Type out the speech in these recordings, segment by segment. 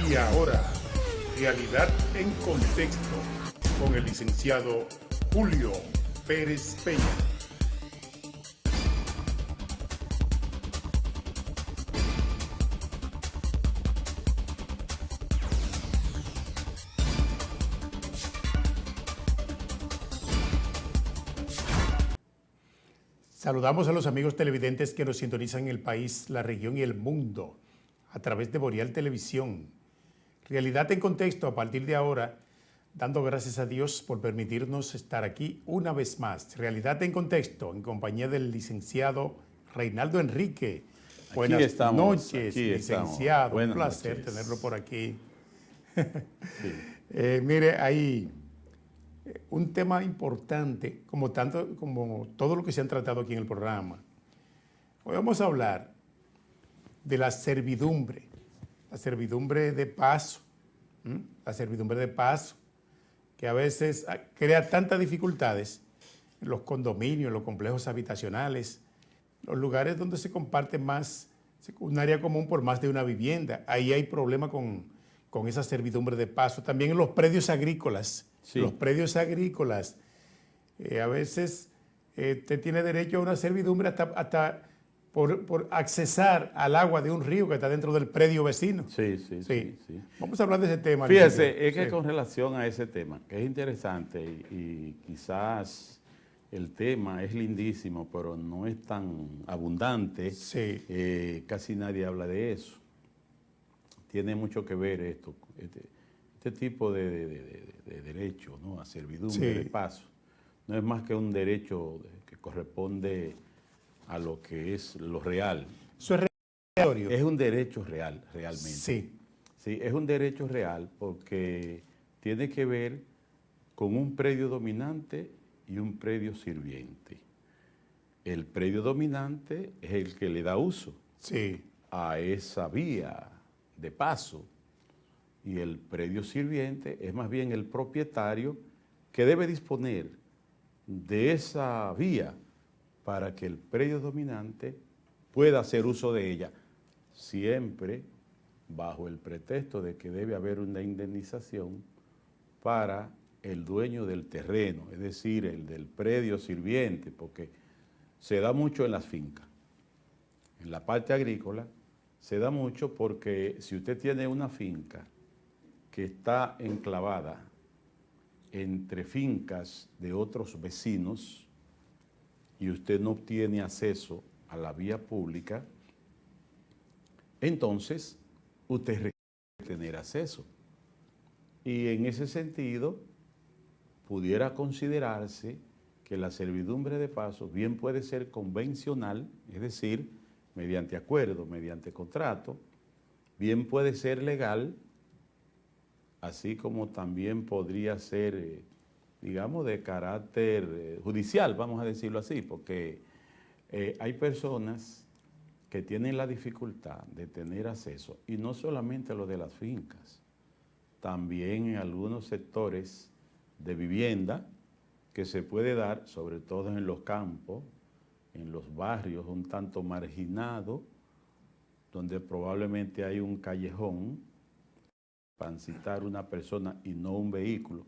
Y ahora, Realidad en Contexto, con el licenciado Julio Pérez Peña. Saludamos a los amigos televidentes que nos sintonizan en el país, la región y el mundo a través de Boreal Televisión. Realidad en Contexto a partir de ahora, dando gracias a Dios por permitirnos estar aquí una vez más. Realidad en Contexto en compañía del licenciado Reinaldo Enrique. Buenas noches, licenciado. Un placer tenerlo por aquí. Sí. Mire, hay un tema importante, como todo lo que se han tratado aquí en el programa. Hoy vamos a hablar de la servidumbre de paso, la servidumbre de paso, que a veces crea tantas dificultades en los condominios, en los complejos habitacionales, los lugares donde se comparte más, un área común por más de una vivienda. Ahí hay problema con esa servidumbre de paso. También en los predios agrícolas. Sí. Los predios agrícolas, a veces usted tiene derecho a una servidumbre hasta por accesar al agua de un río que está dentro del predio vecino. Sí. Vamos a hablar de ese tema. Fíjese, es que con relación a ese tema, que es interesante y quizás el tema es lindísimo, pero no es tan abundante. Sí. Casi nadie habla de eso. Tiene mucho que ver esto, este tipo de derecho, ¿no?, a servidumbre de paso. No es más que un derecho que corresponde a lo que es lo real. Eso es real. Es un derecho real, realmente. Sí. Sí, es un derecho real porque tiene que ver con un predio dominante y un predio sirviente. El predio dominante es el que le da uso a esa vía de paso, y el predio sirviente es más bien el propietario que debe disponer de esa vía para que el predio dominante pueda hacer uso de ella, siempre bajo el pretexto de que debe haber una indemnización para el dueño del terreno, es decir, el del predio sirviente, porque se da mucho en las fincas. En la parte agrícola se da mucho porque si usted tiene una finca que está enclavada entre fincas de otros vecinos y usted no obtiene acceso a la vía pública, entonces usted requiere tener acceso. Y en ese sentido, pudiera considerarse que la servidumbre de paso bien puede ser convencional, es decir, mediante acuerdo, mediante contrato, bien puede ser legal, así como también podría ser, digamos, de carácter judicial, vamos a decirlo así, porque hay personas que tienen la dificultad de tener acceso, y no solamente lo de las fincas, también en algunos sectores de vivienda que se puede dar, sobre todo en los campos, en los barrios un tanto marginados, donde probablemente hay un callejón, transitar una persona y no un vehículo.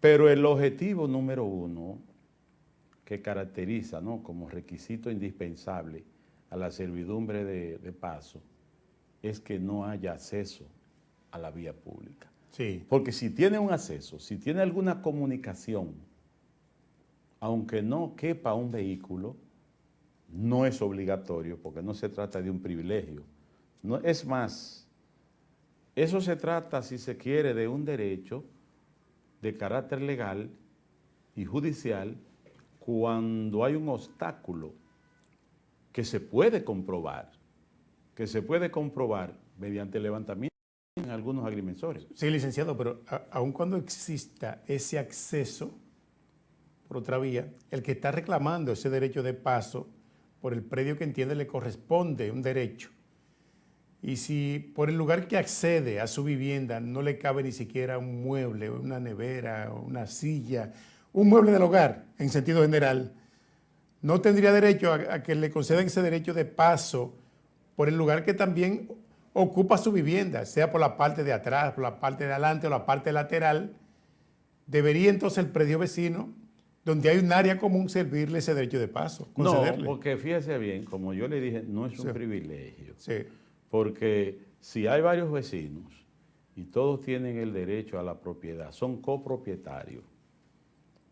Pero el objetivo número uno que caracteriza, ¿no?, como requisito indispensable a la servidumbre de paso es que no haya acceso a la vía pública. Sí. Porque si tiene un acceso, si tiene alguna comunicación, aunque no quepa un vehículo, no es obligatorio, porque no se trata de un privilegio. No, es más, eso se trata, si se quiere, de un derecho de carácter legal y judicial cuando hay un obstáculo que se puede comprobar mediante levantamiento en algunos agrimensores. Sí, licenciado, pero aun cuando exista ese acceso por otra vía, el que está reclamando ese derecho de paso por el predio que entiende le corresponde un derecho, y si por el lugar que accede a su vivienda no le cabe ni siquiera un mueble, una nevera, una silla, un mueble del hogar en sentido general, no tendría derecho a que le concedan ese derecho de paso por el lugar que también ocupa su vivienda, sea por la parte de atrás, por la parte de adelante o la parte lateral, debería entonces el predio vecino, donde hay un área común, servirle ese derecho de paso, No, concederle. porque fíjese bien, como yo le dije, no es un Sí. privilegio. Sí, Porque si hay varios vecinos y todos tienen el derecho a la propiedad, son copropietarios,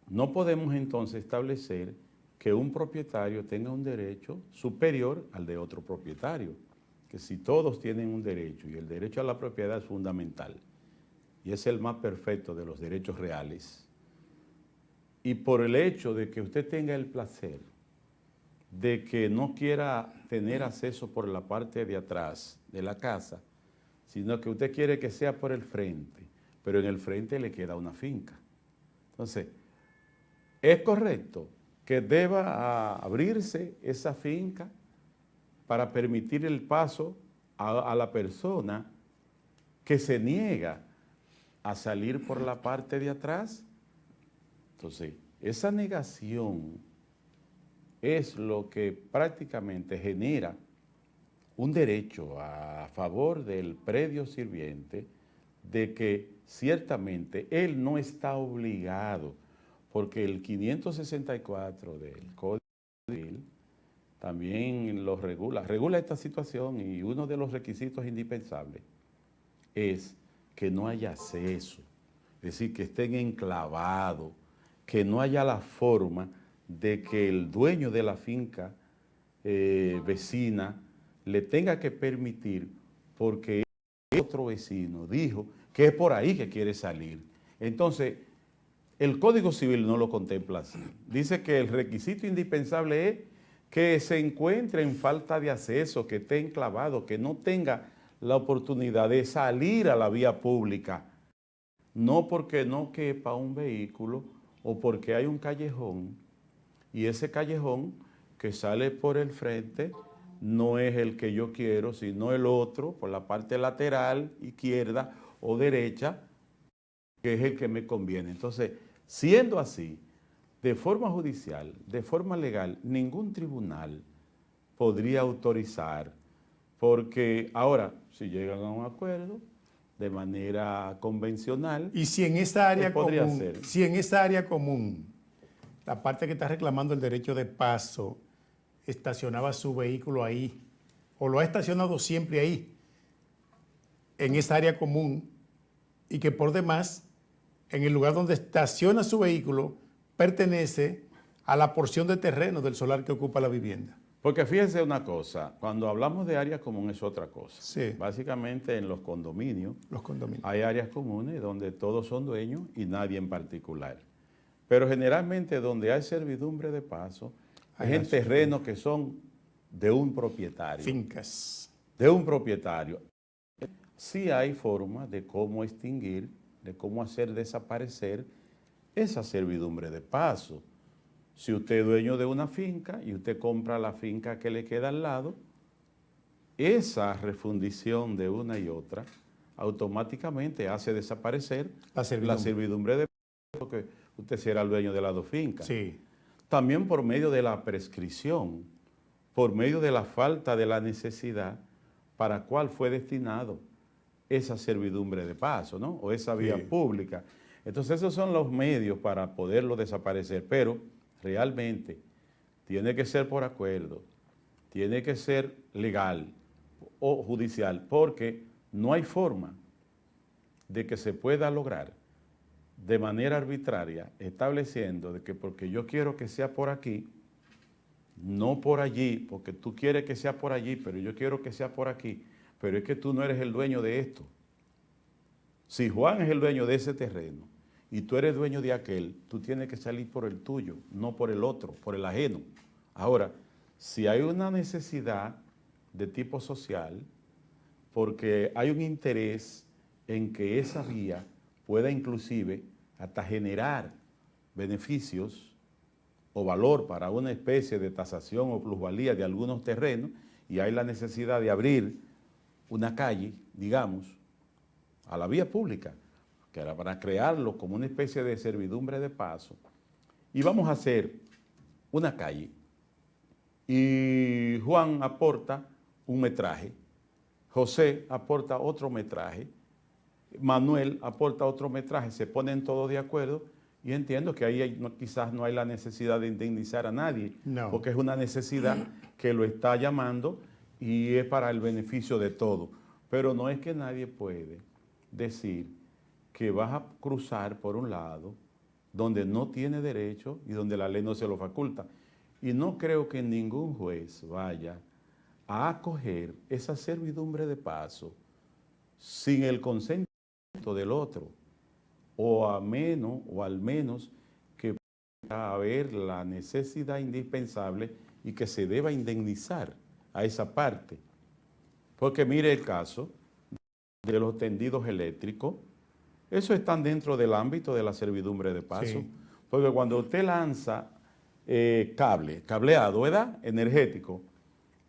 no podemos entonces establecer que un propietario tenga un derecho superior al de otro propietario. Que si todos tienen un derecho, y el derecho a la propiedad es fundamental, y es el más perfecto de los derechos reales, y por el hecho de que usted tenga el placer de que no quiera tener acceso por la parte de atrás de la casa, sino que usted quiere que sea por el frente, pero en el frente le queda una finca. Entonces, es correcto que deba abrirse esa finca para permitir el paso a la persona que se niega a salir por la parte de atrás. Entonces, esa negación es lo que prácticamente genera un derecho a favor del predio sirviente de que ciertamente él no está obligado, porque el 564 del Código Civil también lo regula esta situación, y uno de los requisitos indispensables es que no haya acceso, es decir, que estén enclavados, que no haya la forma de que el dueño de la finca vecina le tenga que permitir, porque otro vecino dijo que es por ahí que quiere salir. Entonces, el Código Civil no lo contempla así. Dice que el requisito indispensable es que se encuentre en falta de acceso, que esté enclavado, que no tenga la oportunidad de salir a la vía pública, no porque no quepa un vehículo o porque hay un callejón, y ese callejón que sale por el frente no es el que yo quiero, sino el otro, por la parte lateral, izquierda o derecha, que es el que me conviene. Entonces, siendo así, de forma judicial, de forma legal, ningún tribunal podría autorizar, porque ahora, si llegan a un acuerdo de manera convencional, y si en esa área podría común, ser. si en esa área común, la parte que está reclamando el derecho de paso estacionaba su vehículo ahí, o lo ha estacionado siempre ahí, en esa área común, y que por demás, en el lugar donde estaciona su vehículo, pertenece a la porción de terreno del solar que ocupa la vivienda. Porque fíjense una cosa, cuando hablamos de área común es otra cosa. Sí. Básicamente en los condominios Los condominios. hay áreas comunes donde todos son dueños y nadie en particular. Pero generalmente donde hay servidumbre de paso, es en terrenos que son de un propietario. Fincas. De un propietario. Sí hay forma de cómo extinguir, de cómo hacer desaparecer esa servidumbre de paso. Si usted es dueño de una finca y usted compra la finca que le queda al lado, esa refundición de una y otra automáticamente hace desaparecer la servidumbre de paso, porque usted será el dueño de las dos fincas. Sí. También por medio de la prescripción, por medio de la falta de la necesidad para cuál fue destinado esa servidumbre de paso, ¿no? O esa vía pública. Entonces esos son los medios para poderlo desaparecer, pero realmente tiene que ser por acuerdo, tiene que ser legal o judicial, porque no hay forma de que se pueda lograr de manera arbitraria, estableciendo de que porque yo quiero que sea por aquí, no por allí, porque tú quieres que sea por allí, pero yo quiero que sea por aquí, pero es que tú no eres el dueño de esto. Si Juan es el dueño de ese terreno y tú eres dueño de aquel, tú tienes que salir por el tuyo, no por el otro, por el ajeno. Ahora, si hay una necesidad de tipo social, porque hay un interés en que esa vía pueda inclusive hasta generar beneficios o valor para una especie de tasación o plusvalía de algunos terrenos, y hay la necesidad de abrir una calle, digamos, a la vía pública, que era para crearlo como una especie de servidumbre de paso, y vamos a hacer una calle, y Juan aporta un metraje, José aporta otro metraje, Manuel aporta otro metraje, se ponen todos de acuerdo y entiendo que ahí quizás no hay la necesidad de indemnizar a nadie, No. porque es una necesidad que lo está llamando y es para el beneficio de todos. Pero no es que nadie puede decir que vas a cruzar por un lado donde no tiene derecho y donde la ley no se lo faculta. Y no creo que ningún juez vaya a acoger esa servidumbre de paso sin el consentimiento del otro, o al menos que pueda haber la necesidad indispensable y que se deba indemnizar a esa parte. Porque mire el caso de los tendidos eléctricos, eso están dentro del ámbito de la servidumbre de paso, Sí. porque cuando usted lanza cableado, ¿verdad? Energético,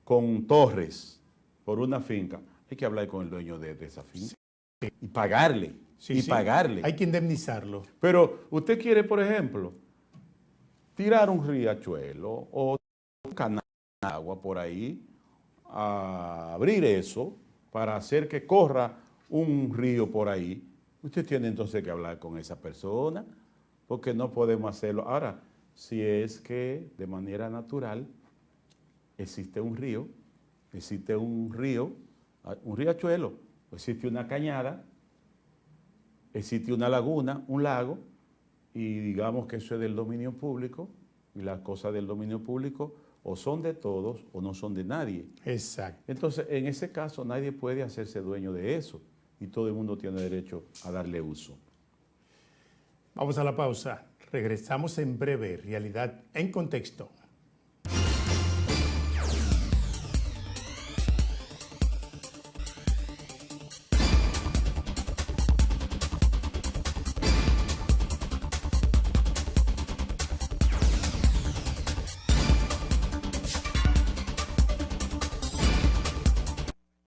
con torres por una finca, hay que hablar con el dueño de esa finca y pagarle, Sí, sí. pagarle. Hay que indemnizarlo. Pero usted quiere, por ejemplo, tirar un riachuelo o un canal de agua por ahí, a abrir eso para hacer que corra un río por ahí. Usted tiene entonces que hablar con esa persona, porque no podemos hacerlo. Ahora, si es que de manera natural existe un río, un riachuelo, existe una cañada, existe una laguna, un lago, y digamos que eso es del dominio público, y las cosas del dominio público o son de todos o no son de nadie. Exacto. Entonces, en ese caso, nadie puede hacerse dueño de eso, y todo el mundo tiene derecho a darle uso. Vamos a la pausa. Regresamos en breve. Realidad en contexto.